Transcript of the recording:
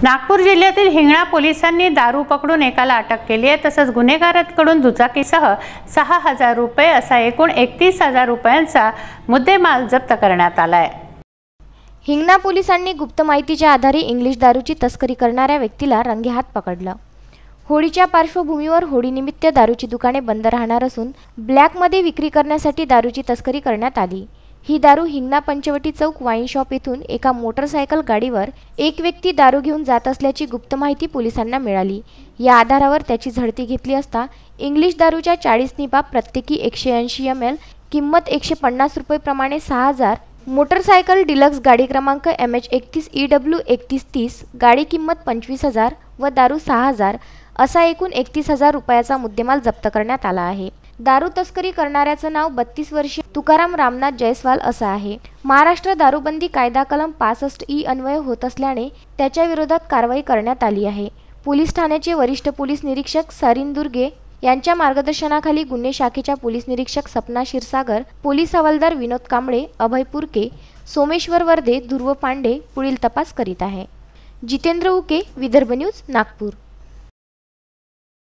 नागपूर जिल्ह्यातील हिंगणा पोलिसांनी दारू पकडून एकाला अटक केली आहे। तसंच गुन्हेगारांकडून दुचाकीसह 6,000 रुपये असा एकूण 31,000 रुपयांचा मुद्देमाल जप्त करण्यात आला आहे। हिंगणा पोलिसांनी गुप्त माहितीच्या आधारे इंग्लिश दारूची तस्करी करणाऱ्या व्यक्तीला रंगेहात पकडलं। होळीच्या पार्श्वभूमीवर होळीनिमित्त दारूची दुकाने बंद राहणार असून ब्लॅकमध्ये विक्री करण्यासाठी दारूची तस्करी करण्यात आली। ही दारू हिंगणा पंचवटी चौक वाईन शॉप येथून एका मोटरसायकल गाडीवर एक व्यक्ती दारू घेऊन जात असल्याची गुप्त माहिती पोलिसांना मिळाली। या आधारावर त्याची झडती घेतली असता इंग्लिश दारूच्या 40 निपा प्रत्येकी 180 ml किंमत 150 रुपये प्रमाणे 6,000, मोटरसायकल डिलक्स गाडी क्रमांक MH31EW 3130 गाडी किंमत 25,000 व दारू 6,000 असा एकूण 31,000 रुपयाचा मुद्देमाल जप्त करण्यात आला आहे। दारू तस्करी करणाऱ्याचं नाव 32 वर्षीय तुकाराम रामनाथ जयस्वाल असं आहे। महाराष्ट्र दारूबंदी कायदा कलम 65E अन्वय होत असल्याने त्याच्या विरोधात कारवाई करण्यात आली आहे। पोलीस ठाण्याचे वरिष्ठ पोलीस निरीक्षक सरीन दुर्गे यांच्या मार्गदर्शनाखाली गुन्हे शाखेच्या पोलीस निरीक्षक सपना क्षीरसागर, पोलीस हवालदार विनोद कांबळे, अभय पुरके, सोमेश्वर वर्धे, ध्रुव पांडे पुढील तपास करीत आहे। जितेंद्र उके, विदर्भ न्यूज, नागपूर।